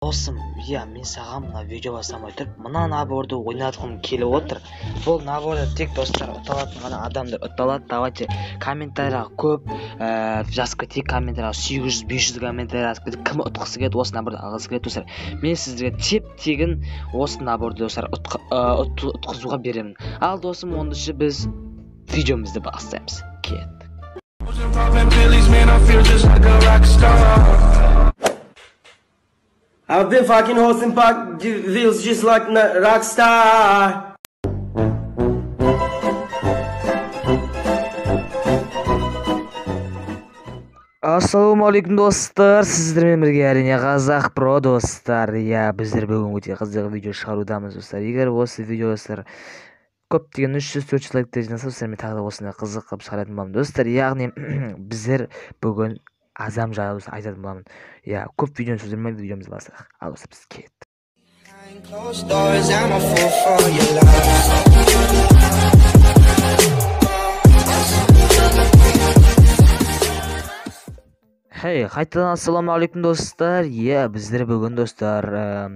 Досым, мен саған мына видео жасамай тұрып, мына наборды ойнатқым келіп отыр. Бұл наборды тек достар ұталатын ғана адамдар ұталады. Давайте комментарияға көп жазып кетейік, комментарияға 800-500 комментарий жазып кетейік. Кім ұтқысы келеді, осы наборды алғысы келеді достар. Мен сіздерге теп-тегін осы наборды достар ұтқызуға беремін. Ал досым, онда біз видеомызды бастаймыз. Кет. I've been fucking hoes and pack wheels just like a rock star. Ассалаумағалейкум достар, сіздермен бірге әрине Қазақ Про достар. Біздер бүгін өте қызық видео шығарудамыз достар. Егер осы видео достар көптеген 300-400 лайктар жинаса, мен тағы да осындай қызық қылып шығаратын боламын достар. Яғни біздер бүгін азам жайлы айтатын боламын. Көп видеоны сөздермен видеомызды бастайық. Ал достар, біз кеттік. Қайтадан ассалаумағалейкум достар. Біздер бүгін достар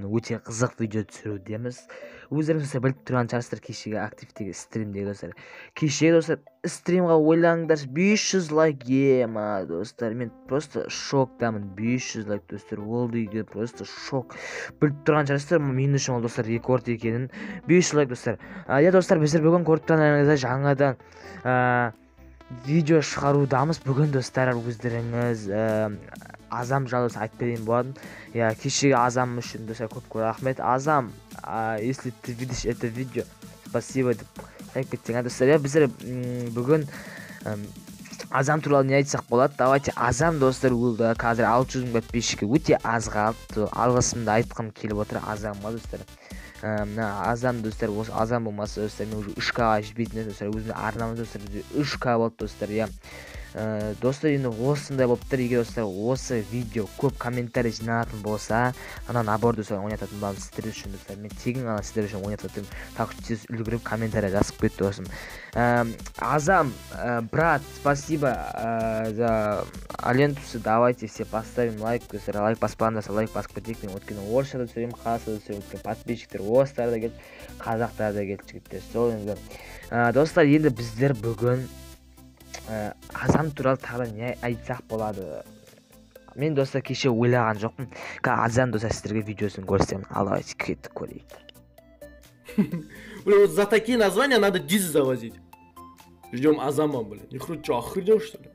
өте қызық видео түсірудеміз. Өздеріңіз біліп тұрған шығарсыздар кешегі активтегі стримдегі достар. Кешегі достар стримға ойлаңдар 500 лайк достар. Мен просто шоктамын. 500 лайк достар. Ол дейді просто шок. Біліп тұрған шығарсыздар, мен үшін ол достар рекорд екенін. 500 лайк достар. Достар, біздер бүгін көріп тұрғандарыңызда жаңадан видео шығарудамыз. Бүгін достар өздеріңіз Азам жайлы айтып берейін болатын. Кешегі Азам үшін достар көп рахмет. Азам, если ты видишь это видео, спасибо деп айтып кеттің достар. Біздер бүгін Азам туралы не айтсақ болады? Давайте, Азам достар қазір 600 мың подписчикке өте аз қалды. Алғысымды айтқым келіп отыр Азамға достар. Азам достар, осы Азам болмаса достар, мен уже 3К жібейтін достар, өзімді арнамыз достар, 3К болды достар. Достар, енді осындай болып тұр. Егер достар осы видео көп комментарий жиналатын болса, ана набор достар ойнататын боламын сіздер үшін достар. Мен тегін ғана сіздер үшін ойнататын, так что тез үлгеріп комментарий жазып кетті досым. Азам, брат, спасибо за алентусы. Давайте все поставим лайк достар. Лайк баспаңдар, лайк басып кетейік. Мен өткені орысшада сөйлеймін, қазақшада сөйлеймін. Подписчиктер орыстар да келді, қазақтар да келді жігіттер. Сол енді достар, енді біздер бүгін Азам туралы тағы не айтсақ болады. Мен достар кеше ойлаған жоқпын. Азам достар сіздерге видеосын көрсетемін. Ал давайте кеттік көрейік. Вот за такие названия надо диз завозить. Ждем Азама, Не что, охренел что ли?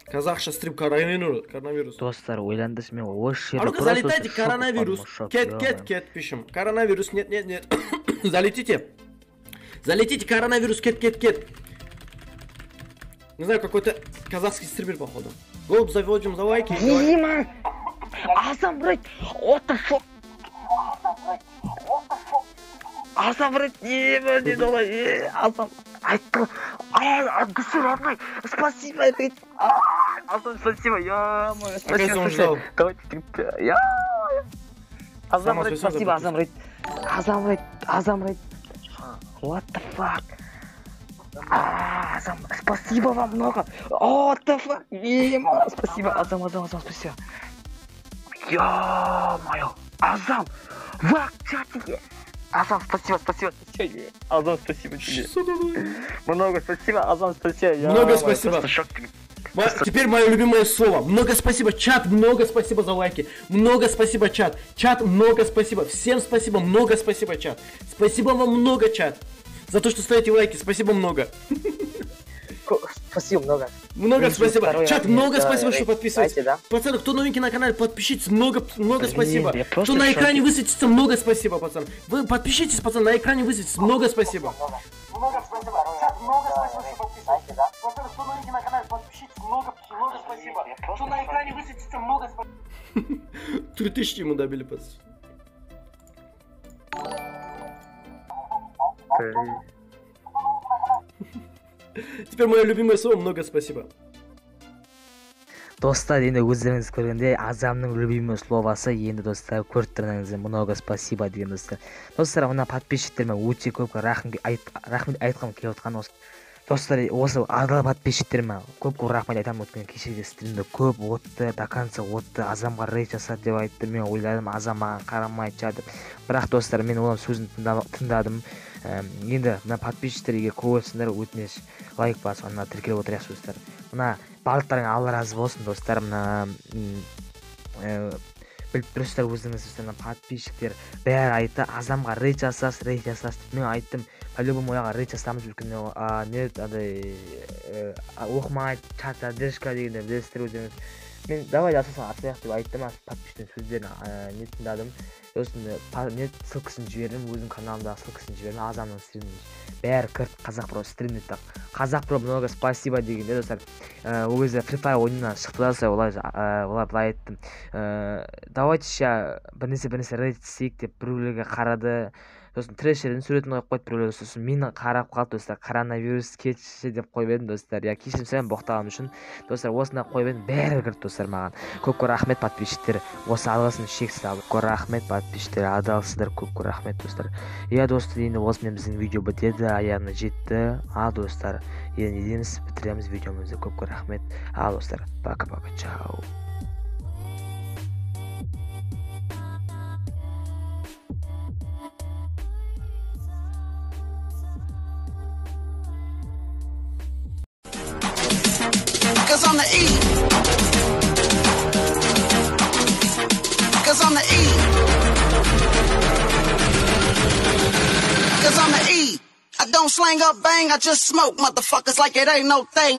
Казахша стрим коронавирус. Достар, ойландыршы, мен осы жерде. А ну-ка залетайте, коронавирус. Кет пишем. Коронавирус, нет. Залетите. Залетите, коронавирус, кет. Не знаю, какой-то казахский стример, походу. Голубь заводим за лайки. Дима! Азам, блядь! What the fuck? Азам, блядь, не долой. Азам, айтты. Гусыр, родной. Спасибо, блядь. Азам, спасибо. Спасибо. Давайте, Азам, блядь, спасибо, Азам, блядь. Азам, блядь. What the fuck? Азам, спасибо вам много. What the fuck? Спасибо, Азам, спасибо. Ё-моё, Азам, в чате. Азам, спасибо. Азам, спасибо тебе. Много спасибо, Азам, спасибо. Много спасибо. Теперь мое любимое слово. Много спасибо, чат, много спасибо за лайки. Много спасибо, чат. Чат, много спасибо. Всем спасибо, много спасибо, чат. Спасибо вам много, чат. За то, что ставите лайки, спасибо много. Спасибо много. Много спасибо. Чат, много спасибо, что подписываетесь. Пацаны, кто новенький на канале, подпишитесь. Много спасибо. Кто на экране высветится, много спасибо, пацаны. Вы подпишитесь, пацаны, на экране высветится. Много спасибо. Много спасибо. Чат, много спасибо, что подписываетесь. Пацаны, кто новенький на канале, подпишитесь. Много спасибо. Кто на экране высветится, много спасибо. 3000 ему добили, пацаны. Теперь мое любимое слово много спасибо. Достар, енді өздеріңіз көргенде Азамның любимый словосы енді достар көріп тұрғаныңызда много спасибо деген достар. Достар, мына подписчиктеріме өте көп рахмет айтқым келіп отқан осы. достар, осы адал подписчиктеріме көп рахмет айтамын. Өткен кешегі стримде көп отты, до конца отты, Азамға рейд жасады деп айтты. Мен ойладым, Азам маған қарамайды шығар деп. Бірақ достар, мен оның сөзін тыңдадым. Енді мына подписчиктерге көбісіңдер өтініш лайк басып, мына тіркеліп отырайық достар. Мына барлықтарыңа Алла разы болсын достар. Мына біліп тұрсыздар өзіңіз, подписчиктер бәрі айтты, Азамға рейд жасас деп. Мен айттым, по-любому ояға рейд жасамыз, өйткені не оқымайды, чат задержка дегенде білесіздер өздеріңіз. Мен давай жасасаң атсаяқ деп айттым, подписчиктің сөздерін не тыңдадым. Сосын не ссылкасын жібердім, өзім каналымдағы ссылкасын жібердім, Азамның стриміне. Бәрі кіріп Қазақ Про стриміне тақ. Қазақ Про много спасибо дегенде достар. Ол кезде Free Fire ойынынан шықты да, олай былай айттым. Давайте ща бірнесе рейд істейік деп біреулерге қарады. Сосын трэшердің суретін қойып қойды біреулер. Сосын мені қарап қалды достар. Коронавирус кетші деп қойып едім достар. Я кешірім сұраймын боқтағаным үшін. Достар, осында қойып едім, бәрі кірді достар маған. Көп рахмет подписчиктер. Осы алғысын шексіз алып. Көп рахмет подписчиктер, адалсыздар, көп рахмет достар. Иә достар, енді осымен біздің видео бітеді, аяғына жетті. Достар, енді едеміз, бітіреміз видеомызды. Көп рахмет. Достар, пока-пока, чао. Cause I'm the E. Cause I'm the E. Cause I'm the E. I don't slang up bang, I just smoke motherfuckers like it ain't no thing.